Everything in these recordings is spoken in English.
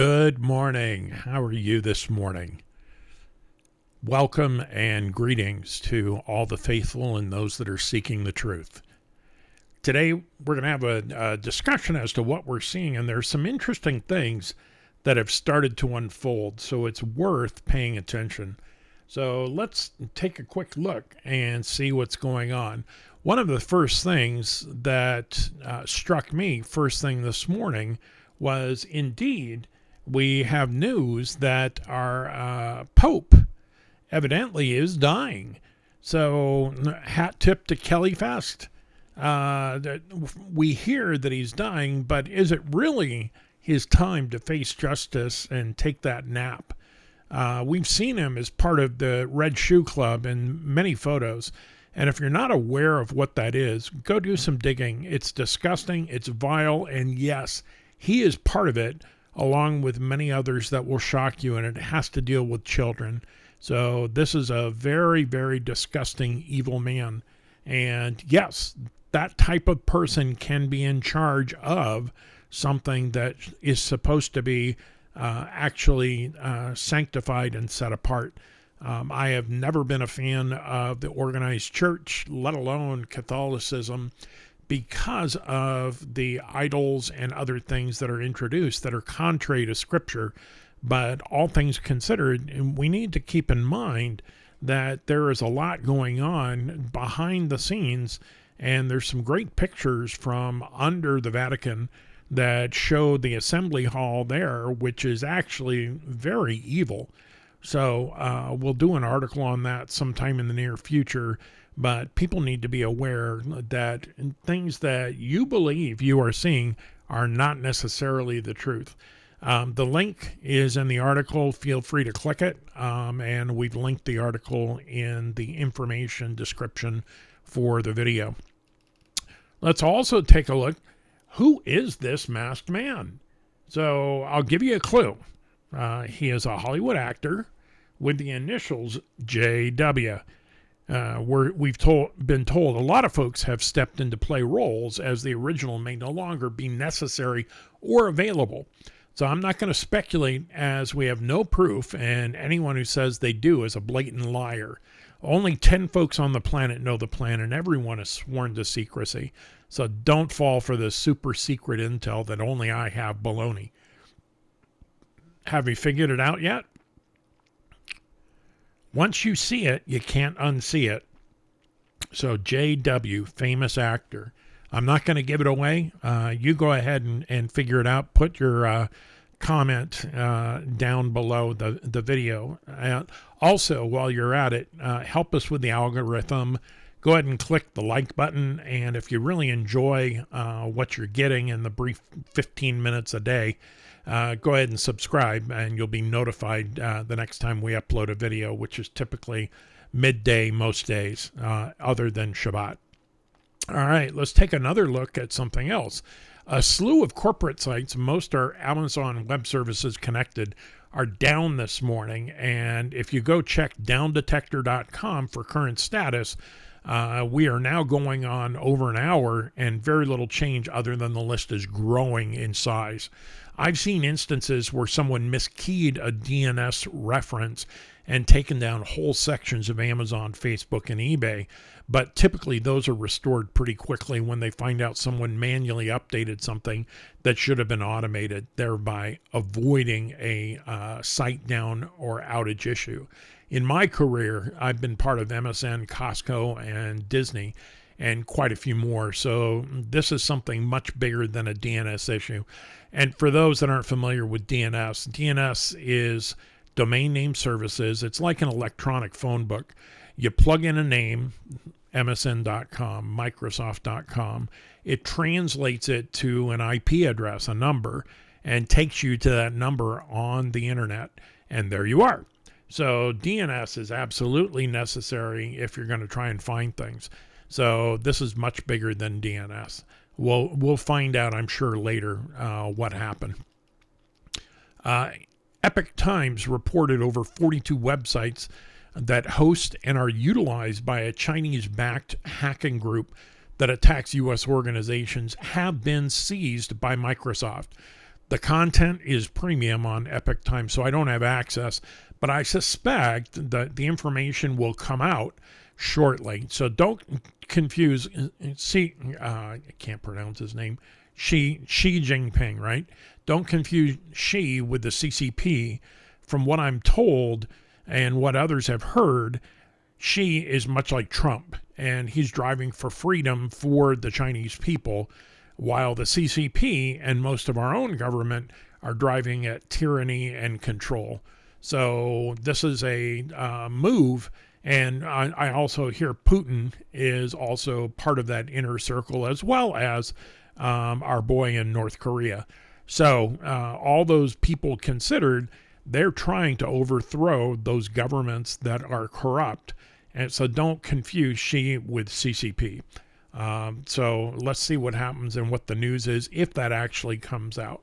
Good morning. How are you this morning? Welcome and greetings to all the faithful and those that are seeking the truth. Today, we're going to have a discussion as to what we're seeing, and there's some interesting things that have started to unfold, so it's worth paying attention. So let's take a quick look and see what's going on. One of the first things that struck me first thing this morning was indeed we have news that our Pope evidently is dying. So hat tip to Kelly Fest. We hear that he's dying, but is it really his time to face justice and take that nap? We've seen him as part of the Red Shoe Club in many photos. And if you're not aware of what that is, go do some digging. It's disgusting, it's vile, and yes, he is part of it, along with many others that will shock you, and it has to deal with children. So this is a very, very disgusting, evil man. And yes, that type of person can be in charge of something that is supposed to be actually sanctified and set apart. I have never been a fan of the organized church, let alone Catholicism, because of the idols and other things that are introduced that are contrary to Scripture. But all things considered, we need to keep in mind that there is a lot going on behind the scenes, and there's some great pictures from under the Vatican that show the assembly hall there, which is actually very evil. So we'll do an article on that sometime in the near future, but people need to be aware that things that you believe you are seeing are not necessarily the truth. The link is in the article. Feel free to click it, and we've linked the article in the information description for the video. Let's also take a look. Who is this masked man? So I'll give you a clue. He is a Hollywood actor with the initials JW. We've been told a lot of folks have stepped in to play roles as the original may no longer be necessary or available. So I'm not going to speculate, as we have no proof, and anyone who says they do is a blatant liar. Only 10 folks on the planet know the plan, and everyone is sworn to secrecy. So don't fall for the super secret intel that only I have baloney. Have you figured it out yet? Once you see it, you can't unsee it. So JW, famous actor. I'm not going to give it away. You go ahead and figure it out. Put your comment down below the video. Also, while you're at it, help us with the algorithm. Go ahead and click the like button. And if you really enjoy what you're getting in the brief 15 minutes a day, go ahead and subscribe, and you'll be notified the next time we upload a video, which is typically midday most days, other than Shabbat. All right, let's take another look at something else. A slew of corporate sites, most are Amazon Web Services connected, are down this morning. And if you go check downdetector.com for current status, we are now going on over an hour and very little change other than the list is growing in size. I've seen instances where someone miskeyed a DNS reference and taken down whole sections of Amazon, Facebook, and eBay, but typically those are restored pretty quickly when they find out someone manually updated something that should have been automated, thereby avoiding a site down or outage issue. In my career, I've been part of MSN, Costco, and Disney, and quite a few more. So this is something much bigger than a DNS issue. And for those that aren't familiar with DNS, DNS is domain name services. It's like an electronic phone book. You plug in a name, msn.com, microsoft.com. It translates it to an IP address, a number, and takes you to that number on the internet. And there you are. So DNS is absolutely necessary if you're going to try and find things. So this is much bigger than DNS. We'll find out, I'm sure, later what happened. Epoch Times reported over 42 websites that host and are utilized by a Chinese-backed hacking group that attacks U.S. organizations have been seized by Microsoft. The content is premium on Epic Time, so I don't have access, but I suspect that the information will come out shortly. So don't confuse, I can't pronounce his name, Xi Jinping, right? Don't confuse Xi with the CCP. From what I'm told and what others have heard, Xi is much like Trump, and he's driving for freedom for the Chinese people, while the CCP and most of our own government are driving at tyranny and control. So this is a move, and I also hear Putin is also part of that inner circle, as well as our boy in North Korea. So all those people considered, they're trying to overthrow those governments that are corrupt. And so don't confuse Xi with CCP. So let's see what happens and what the news is if that actually comes out.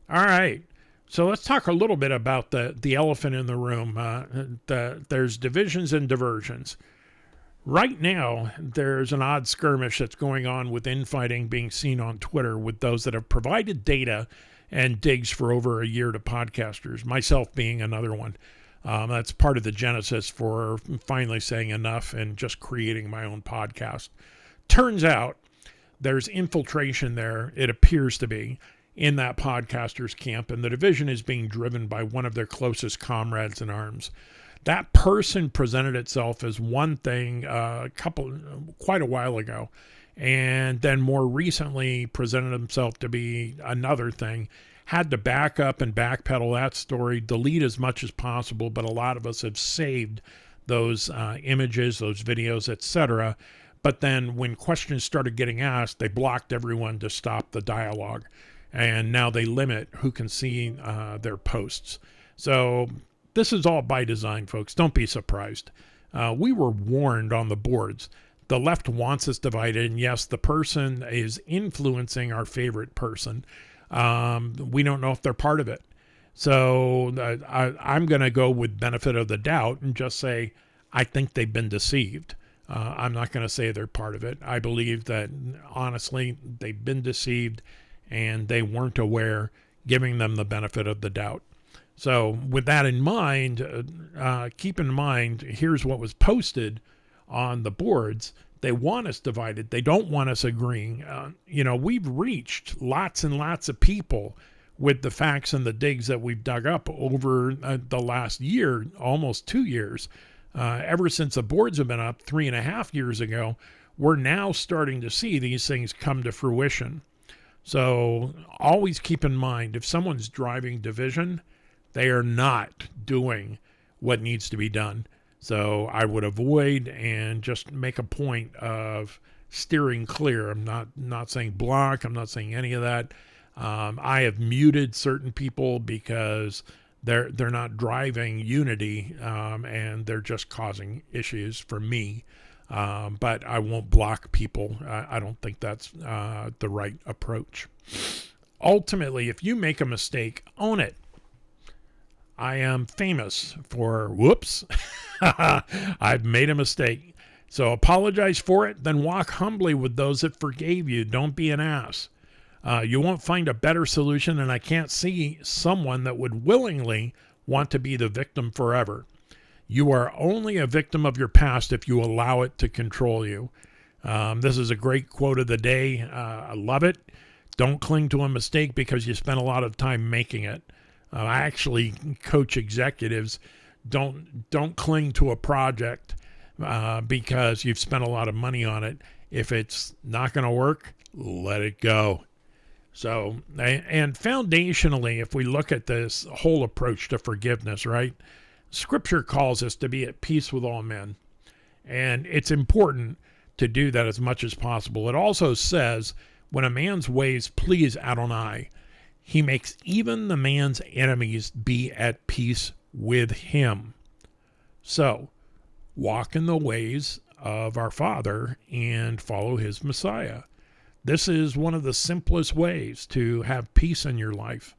All right. So let's talk a little bit about the elephant in the room. There's divisions and diversions. Right now, there's an odd skirmish that's going on with infighting being seen on Twitter with those that have provided data and digs for over a year to podcasters, myself being another one. That's part of the genesis for finally saying enough and just creating my own podcast. Turns out there's infiltration there, it appears to be, in that podcaster's camp, and the division is being driven by one of their closest comrades in arms. That person presented itself as one thing quite a while ago, and then more recently presented himself to be another thing. Had to back up and backpedal that story, delete as much as possible, but a lot of us have saved those images, those videos, etc. But then when questions started getting asked, they blocked everyone to stop the dialogue. And now they limit who can see their posts. So this is all by design, folks. Don't be surprised. We were warned on the boards. The left wants us divided, and yes, the person is influencing our favorite person. We don't know if they're part of it. So I'm going to go with benefit of the doubt and just say, I think they've been deceived. I'm not going to say they're part of it. I believe that, honestly, they've been deceived and they weren't aware, giving them the benefit of the doubt. So with that in mind, keep in mind, here's what was posted on the boards. They want us divided. They don't want us agreeing. We've reached lots and lots of people with the facts and the digs that we've dug up over the last year, almost 2 years. Ever since the boards have been up 3.5 years ago, we're now starting to see these things come to fruition. So always keep in mind, if someone's driving division, they are not doing what needs to be done. So I would avoid and just make a point of steering clear. I'm not saying block. I'm not saying any of that. I have muted certain people because they're not driving unity, and they're just causing issues for me. But I won't block people. I don't think that's the right approach. Ultimately, if you make a mistake, own it. I am famous for, whoops, I've made a mistake. So apologize for it, then walk humbly with those that forgave you. Don't be an ass. You won't find a better solution, and I can't see someone that would willingly want to be the victim forever. You are only a victim of your past if you allow it to control you. This is a great quote of the day. I love it. Don't cling to a mistake because you spent a lot of time making it. I actually coach executives. Don't cling to a project because you've spent a lot of money on it. If it's not going to work, let it go. So, and foundationally, if we look at this whole approach to forgiveness, right? Scripture calls us to be at peace with all men. And it's important to do that as much as possible. It also says, when a man's ways please Adonai, he makes even the man's enemies be at peace with him. So, walk in the ways of our Father and follow his Messiah. This is one of the simplest ways to have peace in your life.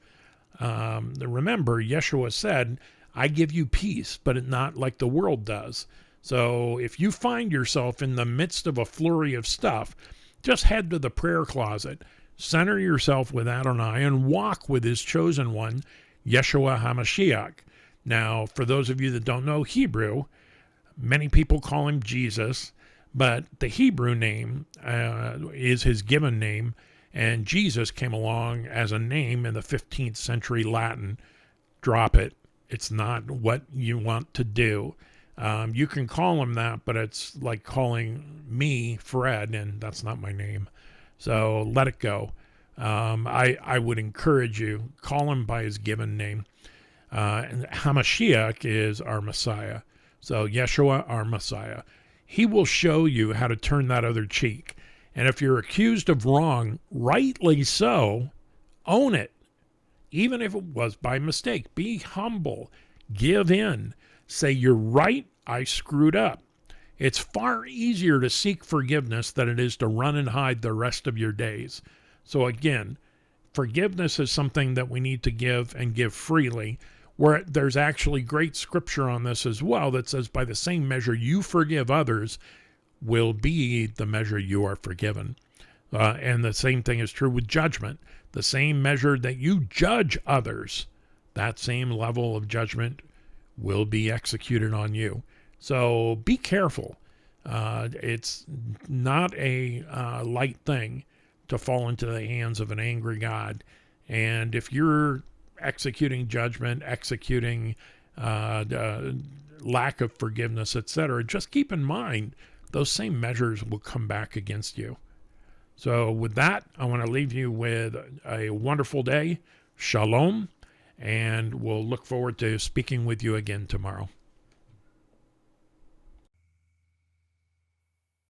Remember, Yeshua said, I give you peace, but not like the world does. So if you find yourself in the midst of a flurry of stuff, just head to the prayer closet. Center yourself with Adonai and walk with his chosen one, Yeshua HaMashiach. Now, for those of you that don't know Hebrew, many people call him Jesus, but the Hebrew name is his given name, and Jesus came along as a name in the 15th century Latin. Drop it. It's not what you want to do. You can call him that, but it's like calling me Fred, and that's not my name. So let it go. I would encourage you, call him by his given name. And Hamashiach is our Messiah. So Yeshua, our Messiah. He will show you how to turn that other cheek. And if you're accused of wrong, rightly so, own it. Even if it was by mistake, be humble, give in, say, you're right, I screwed up. It's far easier to seek forgiveness than it is to run and hide the rest of your days. So again, forgiveness is something that we need to give and give freely, where there's actually great scripture on this as well that says, by the same measure you forgive others will be the measure you are forgiven. And the same thing is true with judgment. The same measure that you judge others, that same level of judgment will be executed on you. So be careful. It's not a light thing to fall into the hands of an angry God. And if you're executing judgment, executing lack of forgiveness, etc., just keep in mind those same measures will come back against you. So with that, I want to leave you with a wonderful day. Shalom. And we'll look forward to speaking with you again tomorrow.